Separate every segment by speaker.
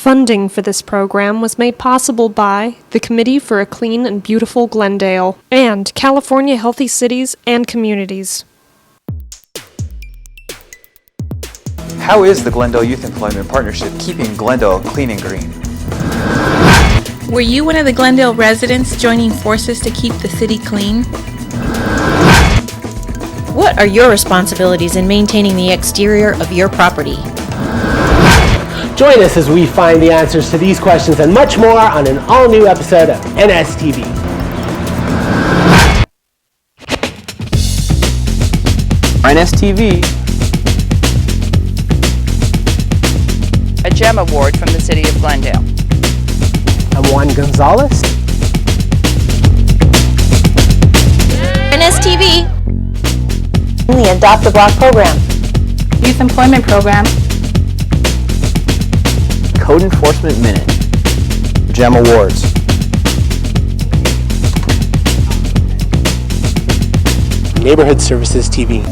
Speaker 1: Funding for this program was made possible by the Committee for a Clean and Beautiful Glendale and California Healthy Cities and Communities.
Speaker 2: How is the Glendale Youth Employment Partnership keeping Glendale clean and green?
Speaker 3: Were you one of the Glendale residents joining forces to keep the city clean?
Speaker 4: What are your responsibilities in maintaining the exterior of your property?
Speaker 5: Join us as we find the answers to these questions and much more on an all-new episode of NSTV.
Speaker 2: NSTV.
Speaker 6: A GEM Award from the City of Glendale.
Speaker 5: I'm Juan Gonzalez.
Speaker 4: NSTV. The Adopt a Block program.
Speaker 3: Youth Employment Program.
Speaker 2: Code Enforcement Minute. GEM Awards.
Speaker 5: Neighborhood Services TV.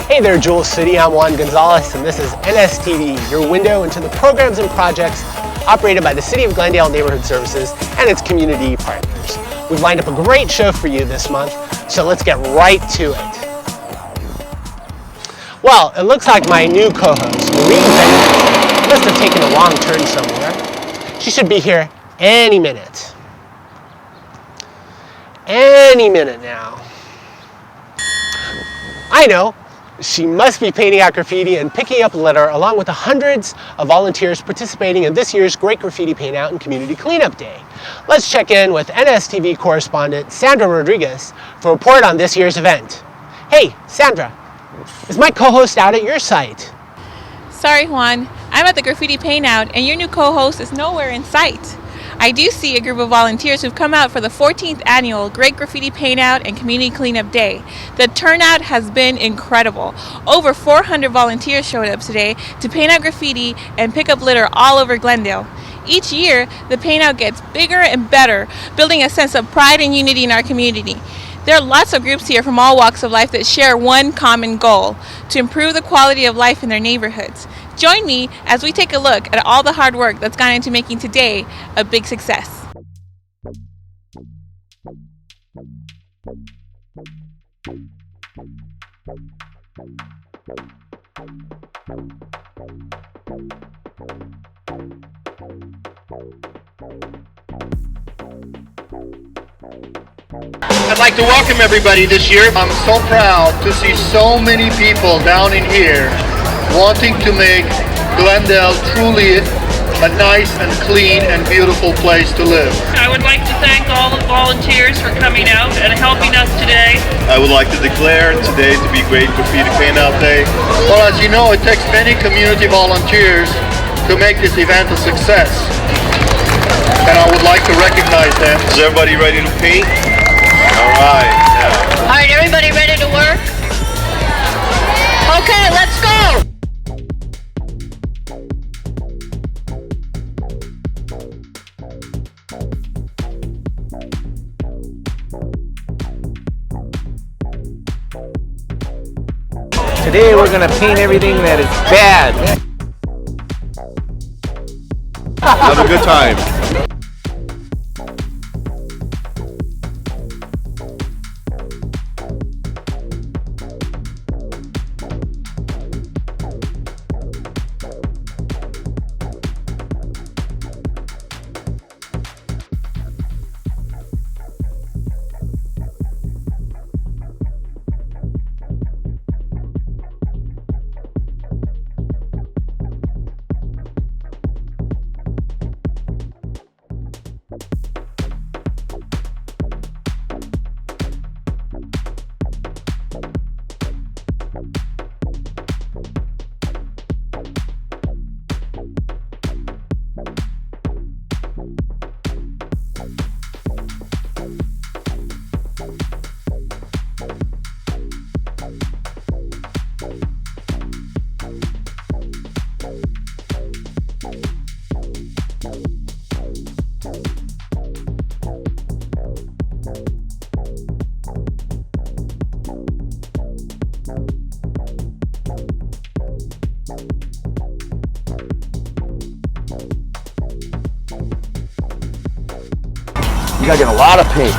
Speaker 5: Hey there, Jewel City. I'm Juan Gonzalez, and this is NSTV, your window into the programs and projects operated by the City of Glendale Neighborhood Services and its community partners. We've lined up a great show for you this month, so let's get right to it. Well, it looks like my new co-host, Marie Bennett, must have taken a wrong turn somewhere. She should be here any minute. Any minute now. I know. She must be painting out graffiti and picking up litter along with the hundreds of volunteers participating in this year's Great Graffiti Paint Out and Community Cleanup Day. Let's check in with NSTV correspondent Sandra Rodriguez for a report on this year's event. Hey, Sandra, is my co-host out at your site?
Speaker 3: Sorry, Juan. I'm at the Graffiti Paint Out, and your new co-host is nowhere in sight. I do see a group of volunteers who've come out for the 14th annual Great Graffiti Paint Out and Community Cleanup Day. The turnout has been incredible. Over 400 volunteers showed up today to paint out graffiti and pick up litter all over Glendale. Each year, the paint out gets bigger and better, building a sense of pride and unity in our community. There are lots of groups here from all walks of life that share one common goal: to improve the quality of life in their neighborhoods. Join me as we take a look at all the hard work that's gone into making today a big success.
Speaker 7: I'd like to welcome everybody this year. I'm so proud to see so many people down in here wanting to make Glendale truly a nice and clean and beautiful place to live.
Speaker 8: I would like to thank all the volunteers for coming out and helping us today.
Speaker 7: I would like to declare today to be Great Graffiti Paint Out Day. Well, as you know, it takes many community volunteers to make this event a success. And I would like to recognize them. Is everybody ready to paint? All right. Yeah.
Speaker 8: All right, everybody ready to work? Okay, let's go!
Speaker 9: Today we're going to paint everything that is bad.
Speaker 7: Have a good time.
Speaker 10: You gotta get a lot of paint.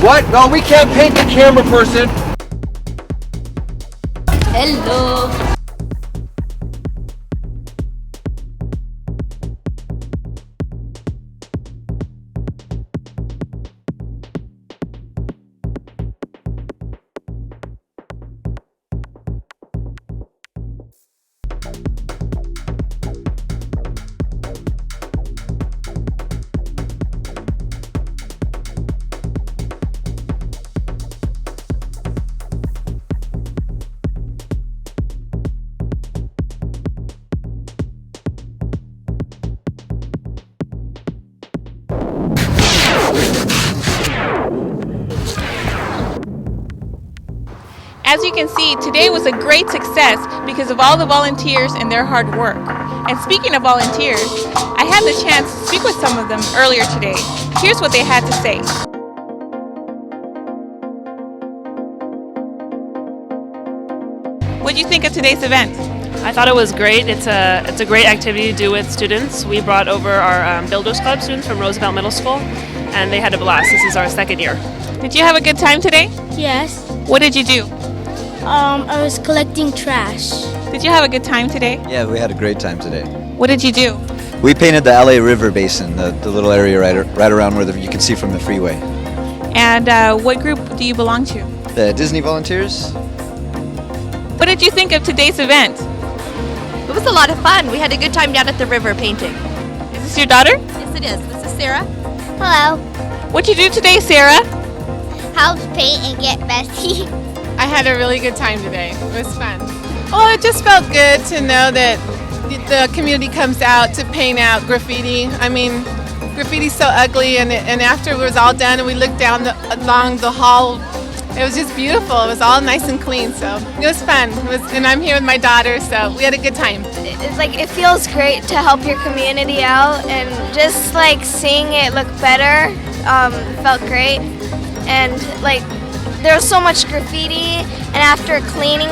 Speaker 10: What? No, we can't paint the camera person.
Speaker 11: Hello.
Speaker 3: As you can see, today was a great success because of all the volunteers and their hard work. And speaking of volunteers, I had the chance to speak with some of them earlier today. Here's what they had to say. What did you think of today's event?
Speaker 8: I thought it was great. It's a great activity to do with students. We brought over our Builders Club students from Roosevelt Middle School, and they had a blast. This is our second year.
Speaker 3: Did you have a good time today?
Speaker 11: Yes.
Speaker 3: What did you do?
Speaker 11: I was collecting trash.
Speaker 3: Did you have a good time today?
Speaker 12: Yeah, we had a great time today.
Speaker 3: What did you do?
Speaker 12: We painted the LA River Basin, the little area right around where you can see from the freeway.
Speaker 3: And what group do you belong to?
Speaker 12: The Disney Volunteers.
Speaker 3: What did you think of today's event?
Speaker 13: It was a lot of fun. We had a good time down at the river painting.
Speaker 3: Is this your daughter?
Speaker 13: Yes, it is. This is Sarah.
Speaker 11: Hello.
Speaker 3: What'd you do today, Sarah?
Speaker 11: Help paint and get messy.
Speaker 14: I had a really good time today. It was fun. Well, it just felt good to know that the community comes out to paint out graffiti. I mean, graffiti's so ugly, and after it was all done and we looked down along the hall, it was just beautiful. It was all nice and clean, so it was fun. And I'm here with my daughter, so we had a good time.
Speaker 11: It's like it feels great to help your community out, and just like seeing it look better felt great. And like there's so much graffiti, and after cleaning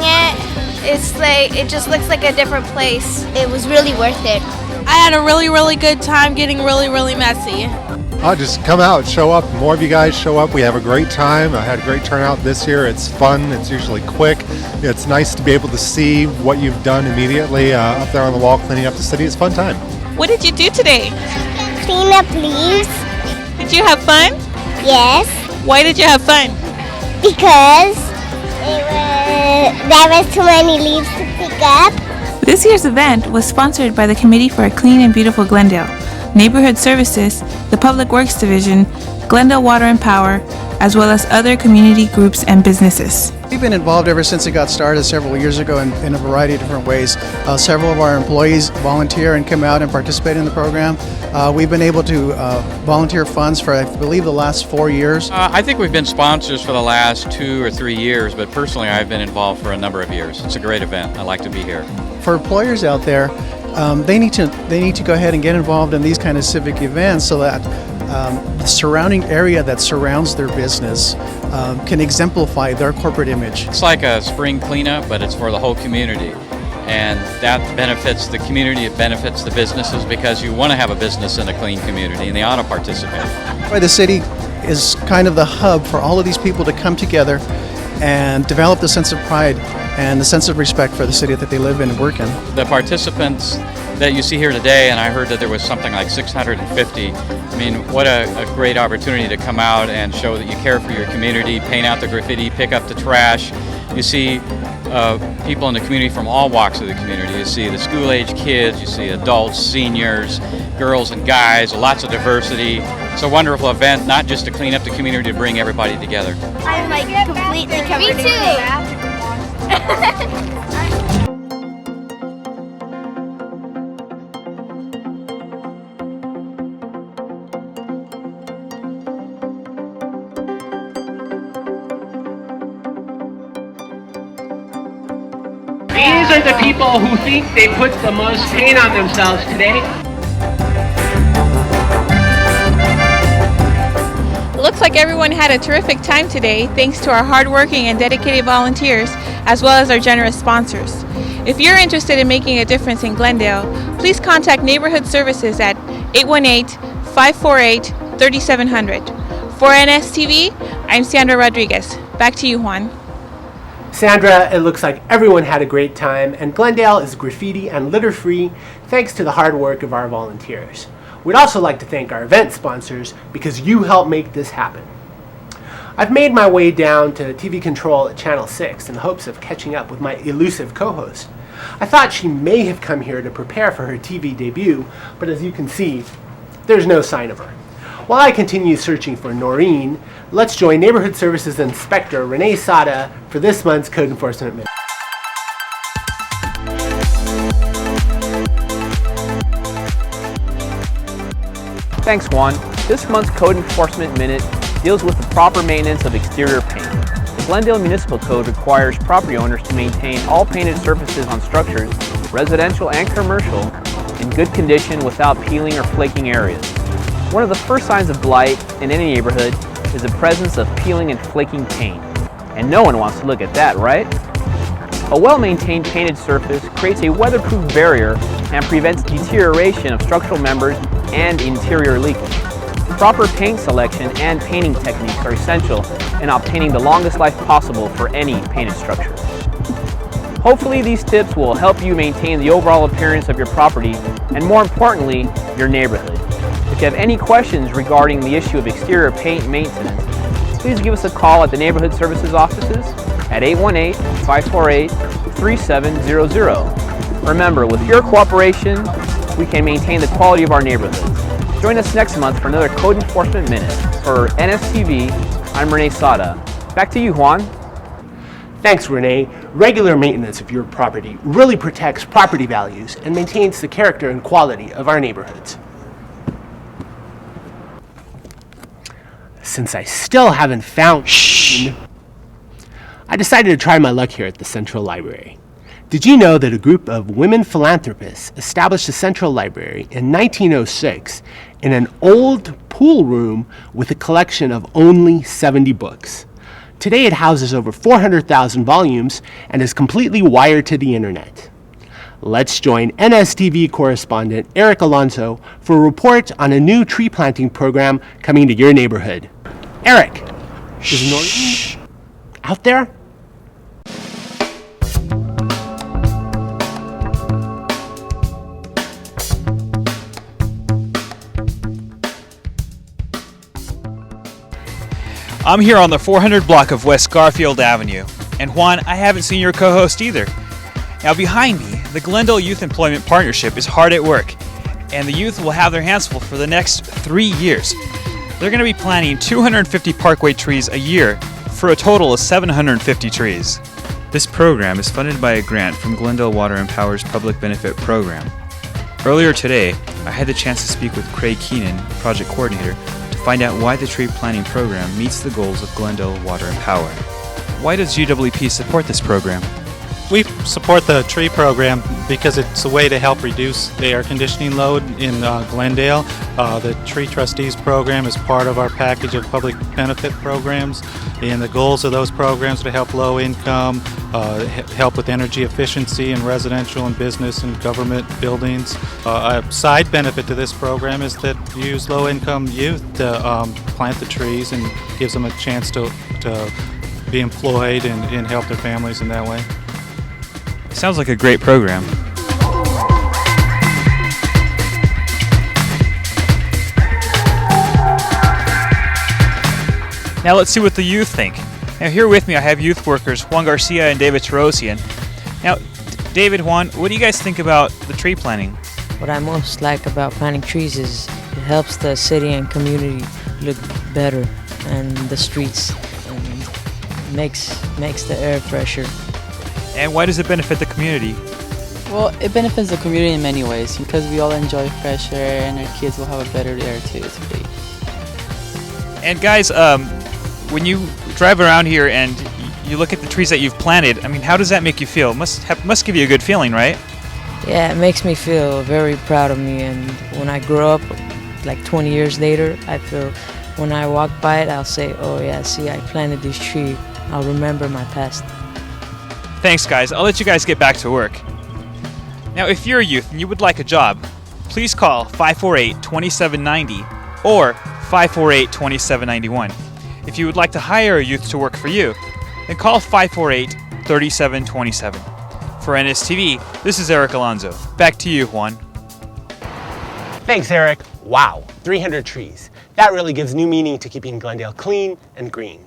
Speaker 11: it's like it just looks like a different place. It was really worth it.
Speaker 15: I had a really good time getting really messy.
Speaker 16: Just come out, show up. More of you guys show up. We have a great time. I had a great turnout this year. It's fun. It's usually quick. It's nice to be able to see what you've done immediately up there on the wall cleaning up the city. It's a fun time.
Speaker 3: What did you do today?
Speaker 11: Clean up leaves.
Speaker 3: Did you have fun?
Speaker 11: Yes.
Speaker 3: Why did you have fun?
Speaker 11: Because there was too many leaves to pick up.
Speaker 3: This year's event was sponsored by the Committee for a Clean and Beautiful Glendale, Neighborhood Services, the Public Works Division, Glendale Water and Power, as well as other community groups and businesses.
Speaker 17: We've been involved ever since it got started several years ago in a variety of different ways. Several of our employees volunteer and come out and participate in the program. We've been able to volunteer funds for, I believe, the last 4 years.
Speaker 18: I think we've been sponsors for the last 2 or 3 years, but personally I've been involved for a number of years. It's a great event. I like to be here.
Speaker 17: For employers out there, they need to go ahead and get involved in these kind of civic events so that the surrounding area that surrounds their business can exemplify their corporate image.
Speaker 18: It's like a spring cleanup, but it's for the whole community. And that benefits the community, it benefits the businesses, because you want to have a business in a clean community and they ought to participate.
Speaker 17: The city is kind of the hub for all of these people to come together and develop the sense of pride and the sense of respect for the city that they live in and work in.
Speaker 18: The participants that you see here today, and I heard that there was something like 650. I mean, what a great opportunity to come out and show that you care for your community, paint out the graffiti, pick up the trash. You see people in the community from all walks of the community. You see the school-age kids, you see adults, seniors, girls and guys, lots of diversity. It's a wonderful event, not just to clean up the community, to bring everybody together.
Speaker 11: I'm like completely covered in crap.
Speaker 5: These are the people who think they put the most paint on themselves today.
Speaker 3: Looks like everyone had a terrific time today, thanks to our hardworking and dedicated volunteers, as well as our generous sponsors. If you're interested in making a difference in Glendale, please contact Neighborhood Services at 818-548-3700. For NSTV, I'm Sandra Rodriguez. Back to you, Juan.
Speaker 5: Sandra, it looks like everyone had a great time, and Glendale is graffiti and litter-free thanks to the hard work of our volunteers. We'd also like to thank our event sponsors because you helped make this happen. I've made my way down to TV Control at Channel 6 in the hopes of catching up with my elusive co-host. I thought she may have come here to prepare for her TV debut, but as you can see, there's no sign of her. While I continue searching for Noreen, let's join Neighborhood Services Inspector Renee Sada for this month's Code Enforcement Minute.
Speaker 9: Thanks, Juan. This month's Code Enforcement Minute deals with the proper maintenance of exterior paint. The Glendale Municipal Code requires property owners to maintain all painted surfaces on structures, residential and commercial, in good condition without peeling or flaking areas. One of the first signs of blight in any neighborhood is the presence of peeling and flaking paint. And no one wants to look at that, right? A well-maintained painted surface creates a weatherproof barrier and prevents deterioration of structural members and interior leakage. Proper paint selection and painting techniques are essential in obtaining the longest life possible for any painted structure. Hopefully these tips will help you maintain the overall appearance of your property and, more importantly, your neighborhood. If you have any questions regarding the issue of exterior paint maintenance, please give us a call at the Neighborhood Services offices at 818-548-3700. Remember, with your cooperation, we can maintain the quality of our neighborhoods. Join us next month for another Code Enforcement Minute. For NSTV, I'm Renee Sada. Back to you, Juan.
Speaker 5: Thanks, Renee. Regular maintenance of your property really protects property values and maintains the character and quality of our neighborhoods. Since I still haven't found... I decided to try my luck here at the Central Library. Did you know that a group of women philanthropists established the Central Library in 1906 in an old pool room with a collection of only 70 books? Today it houses over 400,000 volumes and is completely wired to the internet. Let's join NSTV correspondent Eric Alonso for a report on a new tree planting program coming to your neighborhood. Eric, is Noreen out there?
Speaker 2: I'm here on the 400 block of West Garfield Avenue. And Juan, I haven't seen your co-host either. Now behind me, the Glendale Youth Employment Partnership is hard at work, and the youth will have their hands full for the next 3 years. They're going to be planting 250 parkway trees a year for a total of 750 trees. This program is funded by a grant from Glendale Water and Power's Public Benefit Program. Earlier today, I had the chance to speak with Craig Keenan, project coordinator, to find out why the tree planting program meets the goals of Glendale Water and Power. Why does GWP support this program?
Speaker 19: We support the tree program because it's a way to help reduce the air conditioning load in Glendale. The Tree Trustees program is part of our package of public benefit programs, and the goals of those programs are to help low income, help with energy efficiency in residential and business and government buildings. A side benefit to this program is that you use low income youth to plant the trees and gives them a chance to be employed and help their families in that way.
Speaker 2: Sounds like a great program. Now let's see what the youth think. Now here with me I have youth workers Juan Garcia and David Tarosian. Now, David, Juan, what do you guys think about the tree planting?
Speaker 20: What I most like about planting trees is it helps the city and community look better, and the streets, and makes the air fresher.
Speaker 2: And why does it benefit the community?
Speaker 21: Well, it benefits the community in many ways because we all enjoy fresh air and our kids will have a better air too. It's great.
Speaker 2: And guys, when you drive around here and you look at the trees that you've planted, I mean, how does that make you feel? Must give you a good feeling, right?
Speaker 20: Yeah, it makes me feel very proud of me, and when I grow up, like 20 years later, I feel when I walk by it, I'll say, oh yeah, see, I planted this tree. I'll remember my past.
Speaker 2: Thanks, guys. I'll let you guys get back to work. Now, if you're a youth and you would like a job, please call 548-2790 or 548-2791. If you would like to hire a youth to work for you, then call 548-3727. For NSTV, this is Eric Alonso. Back to you, Juan.
Speaker 5: Thanks, Eric. Wow, 300 trees. That really gives new meaning to keeping Glendale clean and green.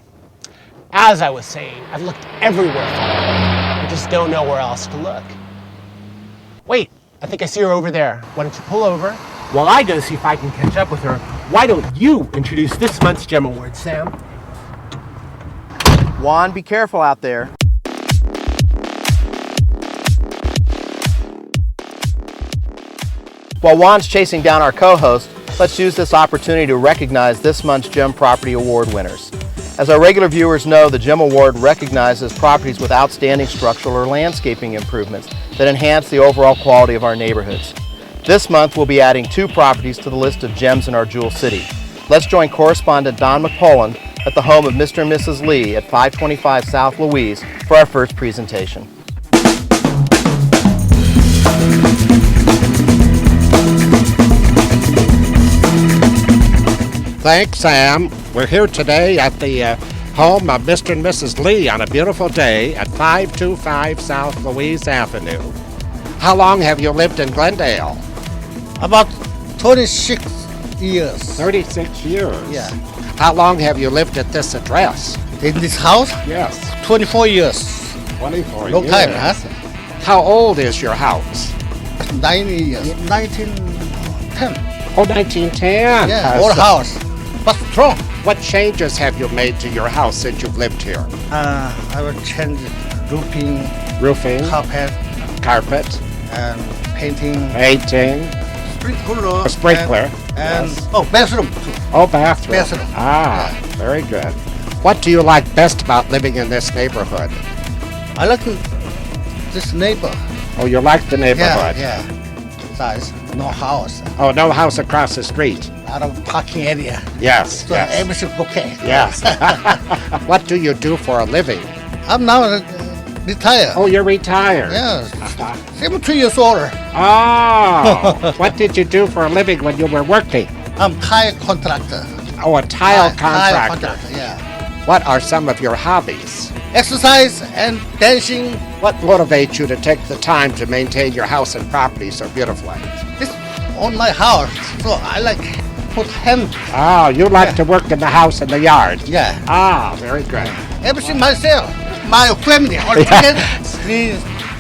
Speaker 5: As I was saying, I've looked everywhere for her. I just don't know where else to look. Wait, I think I see her over there. Why don't you pull over? While I go see if I can catch up with her, why don't you introduce this month's GEM Award, Sam?
Speaker 9: Juan, be careful out there. While Juan's chasing down our co-host, let's use this opportunity to recognize this month's GEM Property Award winners. As our regular viewers know, the GEM Award recognizes properties with outstanding structural or landscaping improvements that enhance the overall quality of our neighborhoods. This month, we'll be adding 2 properties to the list of gems in our Jewel City. Let's join correspondent Don McPoland at the home of Mr. and Mrs. Lee at 525 South Louise for our first presentation.
Speaker 1: Thanks, Sam. We're here today at the home of Mr. and Mrs. Lee on a beautiful day at 525 South Louise Avenue. How long have you lived in Glendale?
Speaker 22: About 36 years.
Speaker 1: 36 years?
Speaker 22: Yeah.
Speaker 1: How long have you lived at this address?
Speaker 22: In this house?
Speaker 1: Yes.
Speaker 22: 24 years.
Speaker 1: 24 years.
Speaker 22: Long time, huh?
Speaker 1: How old is your house?
Speaker 22: 9 years. 1910.
Speaker 1: Oh, 1910.
Speaker 22: Yeah, old house, but strong.
Speaker 1: What changes have you made to your house since you've lived here?
Speaker 22: I will change roofing,
Speaker 1: carpet,
Speaker 22: and painting,
Speaker 1: sprinkler,
Speaker 22: and
Speaker 1: yes.
Speaker 22: Bathroom too.
Speaker 1: Oh, bathroom.
Speaker 22: Bathroom.
Speaker 1: Ah,
Speaker 22: Yeah.
Speaker 1: very good. What do you like best about living in this neighborhood?
Speaker 22: I like this neighbor.
Speaker 1: Oh, you like the neighborhood?
Speaker 22: Yeah. Besides, no house.
Speaker 1: Oh, no house across the street.
Speaker 22: Out of parking area.
Speaker 1: Yes,
Speaker 22: So
Speaker 1: yes.
Speaker 22: everything's okay.
Speaker 1: Yes. What do you do for a living?
Speaker 22: I'm now retired.
Speaker 1: Oh, you're retired?
Speaker 22: Yes. 72 years older.
Speaker 1: Oh, what did you do for a living when you were working?
Speaker 22: I'm tile contractor.
Speaker 1: Oh, a tile
Speaker 22: Tile
Speaker 1: contractor.
Speaker 22: contractor, yeah.
Speaker 1: What are some of your hobbies?
Speaker 22: Exercise and dancing.
Speaker 1: What motivates you to take the time to maintain your house and property so beautifully?
Speaker 22: This on my house, so I like put hand.
Speaker 1: Oh, you like to work in the house and the yard?
Speaker 22: Yeah.
Speaker 1: Ah, very good.
Speaker 22: Everything myself. My family all together.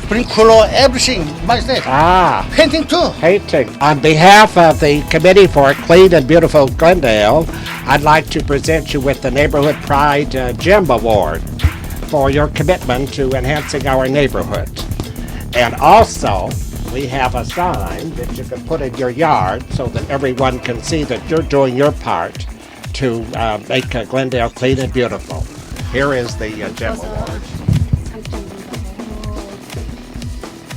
Speaker 22: Sprinkler, everything myself.
Speaker 1: Ah.
Speaker 22: Painting too.
Speaker 1: Painting. On behalf of the Committee for Clean and Beautiful Glendale, I'd like to present you with the Neighborhood Pride GEM Award for your commitment to enhancing our neighborhood. And also, we have a sign that you can put in your yard so that everyone can see that you're doing your part to make Glendale clean and beautiful. Here is the GEM Award.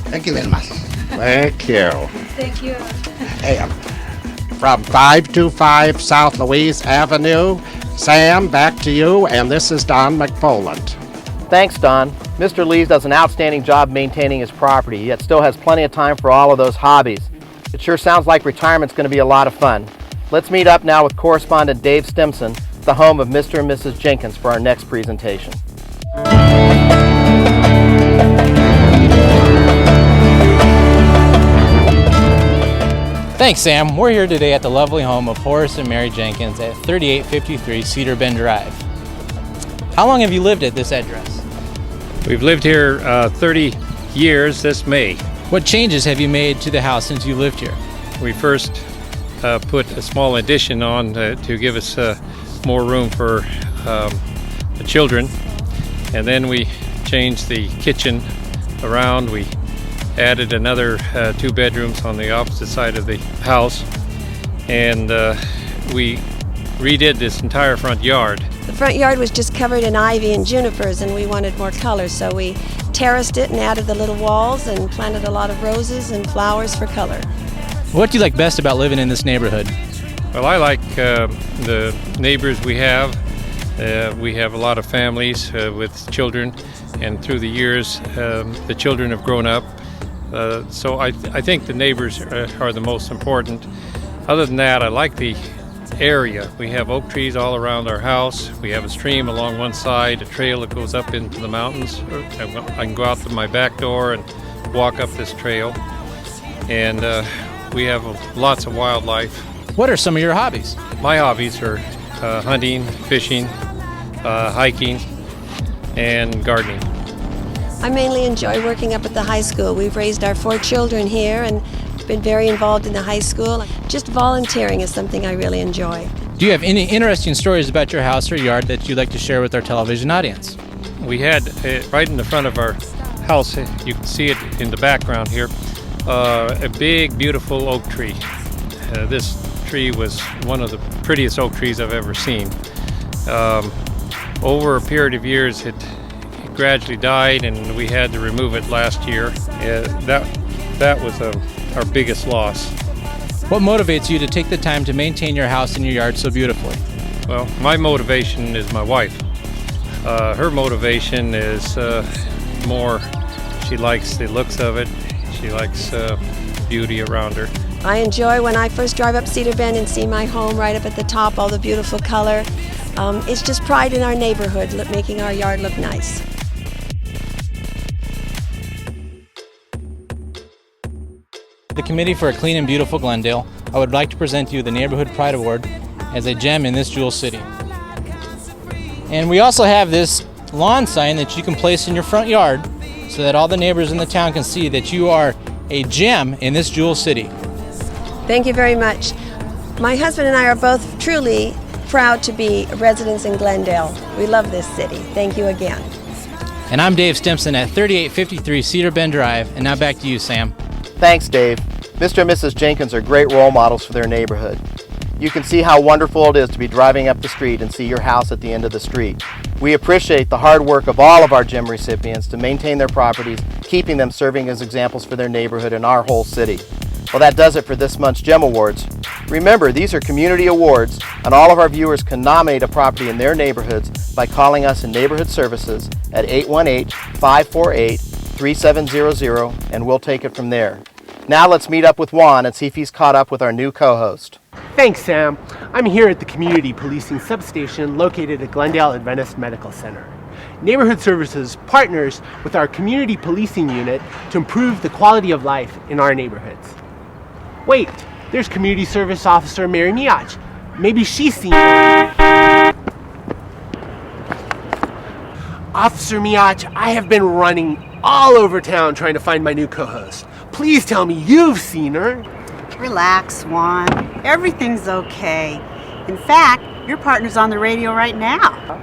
Speaker 22: Thank you very much.
Speaker 1: Thank you.
Speaker 11: Thank you.
Speaker 1: Hey, from 525 South Louise Avenue, Sam, back to you, and this is Don McPoland.
Speaker 9: Thanks, Don. Mr. Lee does an outstanding job maintaining his property, yet still has plenty of time for all of those hobbies. It sure sounds like retirement's going to be a lot of fun. Let's meet up now with correspondent Dave Stimson, the home of Mr. and Mrs. Jenkins, for our next presentation.
Speaker 23: Thanks, Sam. We're here today at the lovely home of Horace and Mary Jenkins at 3853 Cedar Bend Drive. How long have you lived at this address?
Speaker 24: We've lived here 30 years this May.
Speaker 23: What changes have you made to the house since you lived here?
Speaker 24: We first put a small addition on to give us more room for the children, and then we changed the kitchen around. We added another 2 bedrooms on the opposite side of the house, and we redid this entire front yard.
Speaker 25: The front yard was just covered in ivy and junipers, and we wanted more color, so we terraced it and added the little walls and planted a lot of roses and flowers for color.
Speaker 23: What do you like best about living in this neighborhood?
Speaker 24: Well, I like the neighbors we have. We have a lot of families with children, and through the years the children have grown up. So I think the neighbors are the most important. Other than that, I like the area. We have oak trees all around our house. We have a stream along one side, a trail that goes up into the mountains. I can go out to my back door and walk up this trail. And we have lots of wildlife.
Speaker 23: What are some of your hobbies?
Speaker 24: My hobbies are hunting, fishing, hiking, and gardening.
Speaker 25: I mainly enjoy working up at the high school. We've raised our 4 children here and been very involved in the high school. Just volunteering is something I really enjoy.
Speaker 23: Do you have any interesting stories about your house or yard that you'd like to share with our television audience?
Speaker 24: We had right in the front of our house, you can see it in the background here, a big, beautiful oak tree. This tree was one of the prettiest oak trees I've ever seen. Over a period of years, it gradually died, and we had to remove it last year. That was our biggest loss.
Speaker 23: What motivates you to take the time to maintain your house and your yard so beautifully?
Speaker 24: Well, my motivation is my wife. Her motivation is more, she likes the looks of it. She likes beauty around her.
Speaker 25: I enjoy when I first drive up Cedar Bend and see my home right up at the top, all the beautiful color. It's just pride in our neighborhood, making our yard look nice.
Speaker 23: The Committee for a Clean and Beautiful Glendale, I would like to present to you the Neighborhood Pride Award as a gem in this jewel city. And we also have this lawn sign that you can place in your front yard so that all the neighbors in the town can see that you are a gem in this jewel city.
Speaker 25: Thank you very much. My husband and I are both truly proud to be residents in Glendale. We love this city. Thank you again.
Speaker 23: And I'm Dave Stimson at 3853 Cedar Bend Drive, and now back to you, Sam.
Speaker 4: Thanks, Dave. Mr. and Mrs. Jenkins are great role models for their neighborhood. You can see how wonderful it is to be driving up the street and see your house at the end of the street. We appreciate the hard work of all of our GEM recipients to maintain their properties, keeping them serving as examples for their neighborhood and our whole city. Well, that does it for this month's GEM Awards. Remember, these are community awards, and all of our viewers can nominate a property in their neighborhoods by calling us in Neighborhood Services at 818-548-3700, and we'll take it from there. Now let's meet up with Juan and see if he's caught up with our new co-host.
Speaker 5: Thanks, Sam. I'm here at the Community Policing Substation located at Glendale Adventist Medical Center. Neighborhood Services partners with our Community Policing Unit to improve the quality of life in our neighborhoods. Wait, there's Community Service Officer Mary Miach. Maybe she's seen it. Officer Miach, I have been running all over town trying to find my new co-host. Please tell me you've seen her.
Speaker 6: Relax, Juan. Everything's okay. In fact, your partner's on the radio right now.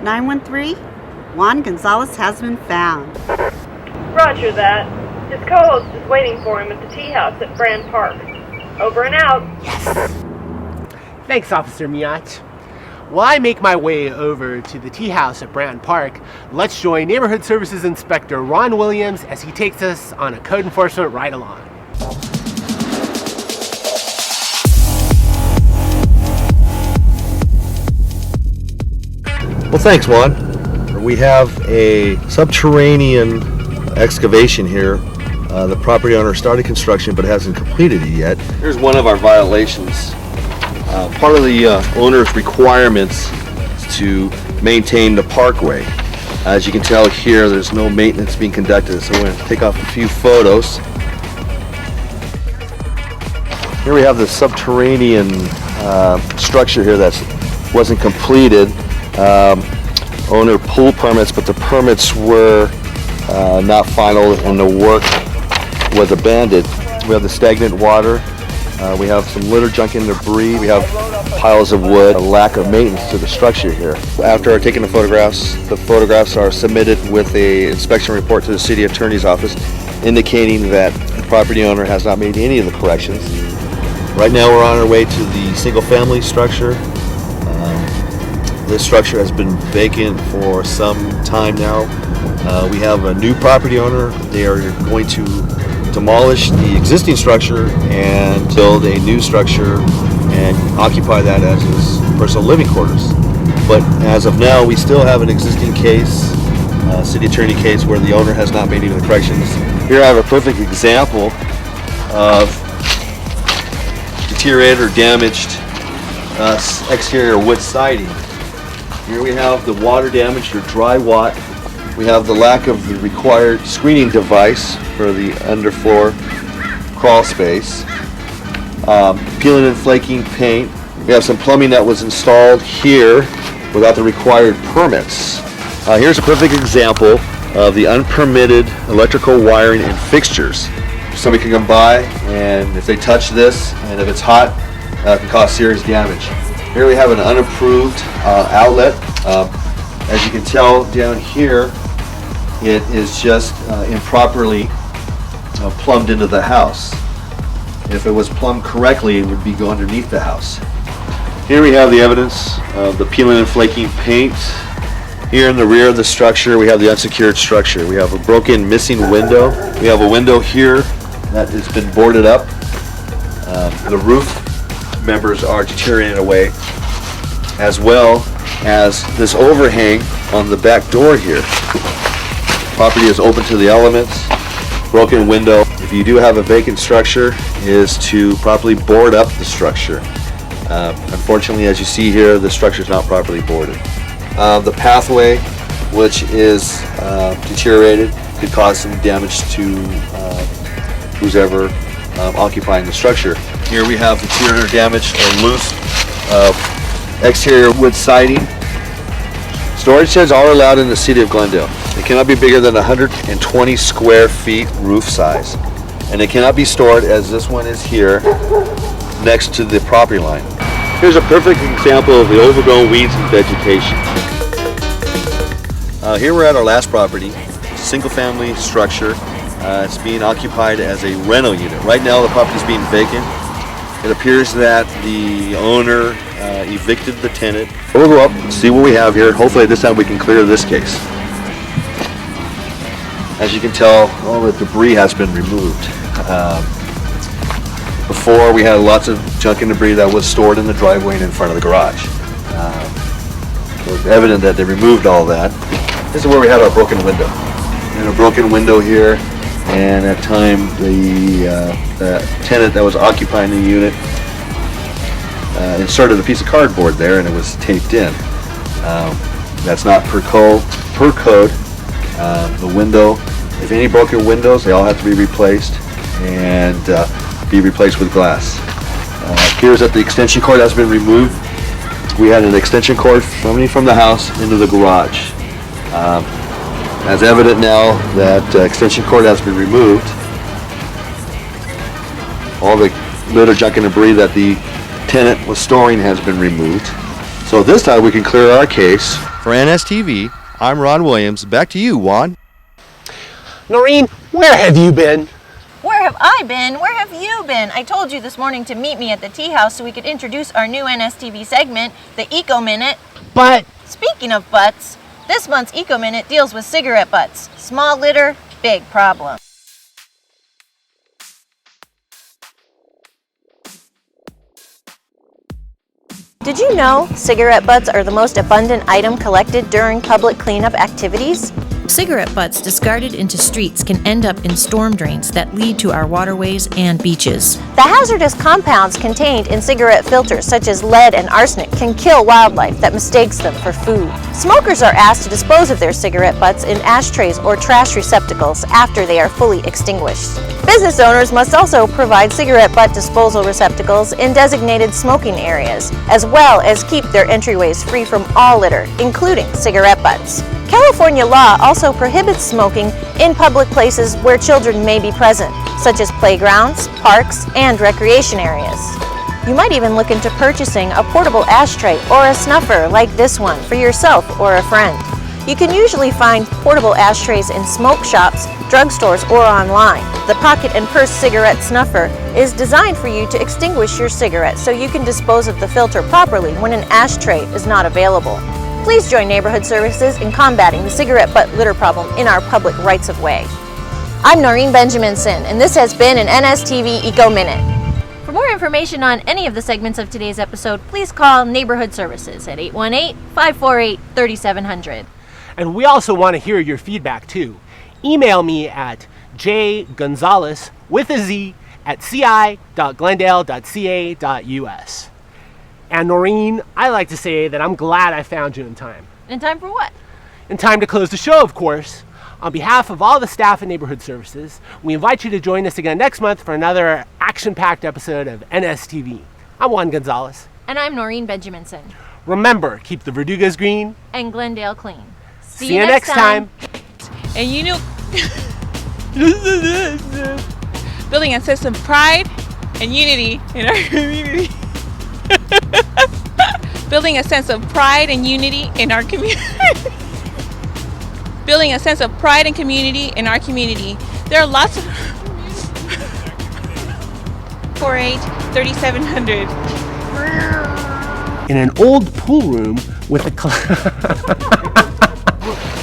Speaker 6: 913, Juan Gonzalez has been found.
Speaker 7: Roger that. His co-host is waiting for him at the tea house at Brand Park. Over and out.
Speaker 5: Yes. Thanks, Officer Miach. While I make my way over to the tea house at Brand Park, let's join Neighborhood Services Inspector Ron Williams as he takes us on a code enforcement ride along.
Speaker 8: Well, thanks, Juan. We have a subterranean excavation here. The property owner started construction but hasn't completed it yet. Here's one of our violations. Part of the owner's requirements is to maintain the parkway. As you can tell here, there's no maintenance being conducted, so we're going to take off a few photos. Here we have the subterranean structure here that wasn't completed. Owner pulled permits, but the permits were not final and the work was abandoned. We have the stagnant water. We have some litter, junk, and debris. We have piles of wood, a lack of maintenance to the structure here. After taking the photographs are submitted with an inspection report to the City Attorney's Office indicating that the property owner has not made any of the corrections. Right now we're on our way to the single-family structure. This structure has been vacant for some time now. We have a new property owner. They are going to demolish the existing structure and build a new structure and occupy that as his personal living quarters. But as of now, we still have an existing case city attorney case where the owner has not made any corrections. Here I have a perfect example of deteriorated or damaged exterior wood siding. Here we have the water damage or dry rot. We have the lack of the required screening device for the underfloor crawl space. Peeling and flaking paint. We have some plumbing that was installed here without the required permits. Here's a perfect example of the unpermitted electrical wiring and fixtures. Somebody can come by, and if they touch this, and if it's hot, it can cause serious damage. Here we have an unapproved outlet. As you can tell down here, it is just improperly plumbed into the house. If it was plumbed correctly, it would be go underneath the house. Here we have the evidence of the peeling and flaking paint. Here in the rear of the structure, we have the unsecured structure. We have a broken, missing window. We have a window here that has been boarded up. The roof members are deteriorating away, as well as this overhang on the back door here. Property is open to the elements. Broken window. If you do have a vacant structure, is to properly board up the structure. Unfortunately, as you see here, the structure is not properly boarded. The pathway, which is deteriorated, could cause some damage to who's ever occupying the structure. Here we have interior damage or loose exterior wood siding. Storage sheds are allowed in the city of Glendale. They cannot be bigger than 120 square feet roof size. And they cannot be stored, as this one is here, next to the property line. Here's a perfect example of the overgrown weeds and vegetation. Here we're at our last property. It's a single-family structure. It's being occupied as a rental unit. Right now the property is being vacant. It appears that the owner evicted the tenant. We'll go up and see what we have here. Hopefully this time we can clear this case. As you can tell, all the debris has been removed. Before we had lots of junk and debris that was stored in the driveway and in front of the garage. It was evident that they removed all that. This is where we had our broken window. And a broken window here, and at time the tenant that was occupying the unit inserted a piece of cardboard there, and it was taped in. That's not per code. The window, if any broken windows, they all have to be replaced and be replaced with glass. Appears that the extension cord has been removed. We had an extension cord coming from the house into the garage. As evident now that extension cord has been removed, all the litter, junk, and debris that the tenant was storing has been removed. So this time we can clear our case. For NSTV, I'm Ron Williams. Back to you, Juan.
Speaker 5: Noreen, where have you been?
Speaker 10: Where have I been? Where have you been? I told you this morning to meet me at the tea house so we could introduce our new NSTV segment, the Eco Minute.
Speaker 5: But
Speaker 10: speaking of butts, this month's Eco Minute deals with cigarette butts. Small litter, big problem. Did you know cigarette butts are the most abundant item collected during public cleanup activities?
Speaker 12: Cigarette butts discarded into streets can end up in storm drains that lead to our waterways and beaches.
Speaker 10: The hazardous compounds contained in cigarette filters, such as lead and arsenic, can kill wildlife that mistakes them for food. Smokers are asked to dispose of their cigarette butts in ashtrays or trash receptacles after they are fully extinguished. Business owners must also provide cigarette butt disposal receptacles in designated smoking areas, as well as keep their entryways free from all litter, including cigarette butts. California law also prohibits smoking in public places where children may be present, such as playgrounds, parks, and recreation areas. You might even look into purchasing a portable ashtray or a snuffer like this one for yourself or a friend. You can usually find portable ashtrays in smoke shops, drugstores, or online. The pocket and purse cigarette snuffer is designed for you to extinguish your cigarette so you can dispose of the filter properly when an ashtray is not available. Please join Neighborhood Services in combating the cigarette butt litter problem in our public rights-of-way. I'm Noreen Benjaminson, and this has been an NSTV Eco Minute. For more information on any of the segments of today's episode, please call Neighborhood Services at 818-548-3700.
Speaker 5: And we also want to hear your feedback too. Email me at jgonzalez with a Z at ci.glendale.ca.us. And Noreen, I like to say that I'm glad I found you in time.
Speaker 10: In time for what?
Speaker 5: In time to close the show, of course. On behalf of all the staff at Neighborhood Services, we invite you to join us again next month for another action-packed episode of NSTV. I'm Juan Gonzalez.
Speaker 10: And I'm Noreen Benjaminson.
Speaker 5: Remember, keep the Verdugas green.
Speaker 10: And Glendale clean.
Speaker 5: See you next time.
Speaker 3: And you know, building a sense of pride and unity in our community. Building a sense of pride and unity in our community. Building a sense of pride and community in our community. There are lots of 48-3700.
Speaker 5: In an old pool room with a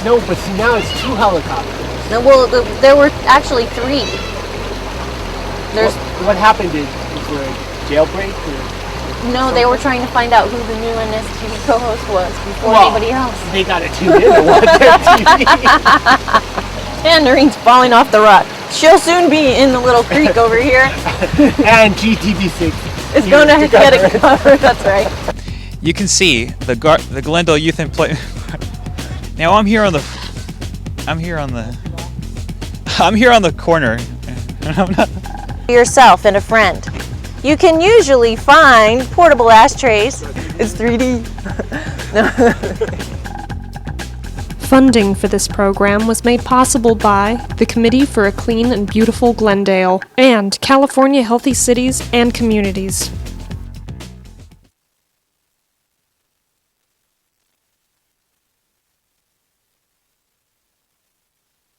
Speaker 5: No, but see, now it's 2 helicopters.
Speaker 10: No, well, there were actually 3. There's
Speaker 5: what happened? Is there a jailbreak?
Speaker 10: No, they were trying to find out who the new NSTV co-host was before anybody else.
Speaker 5: They got to tune in to watch their TV.
Speaker 10: And Noreen's falling off the rock. She'll soon be in the little creek over here.
Speaker 5: And GTV6
Speaker 10: is going to get it covered. That's right.
Speaker 2: You can see the Glendale Youth Employment. Now I'm here on the corner.
Speaker 10: Yourself and a friend. You can usually find portable ashtrays. It's 3D.
Speaker 13: Funding for this program was made possible by the Committee for a Clean and Beautiful Glendale and California Healthy Cities and Communities.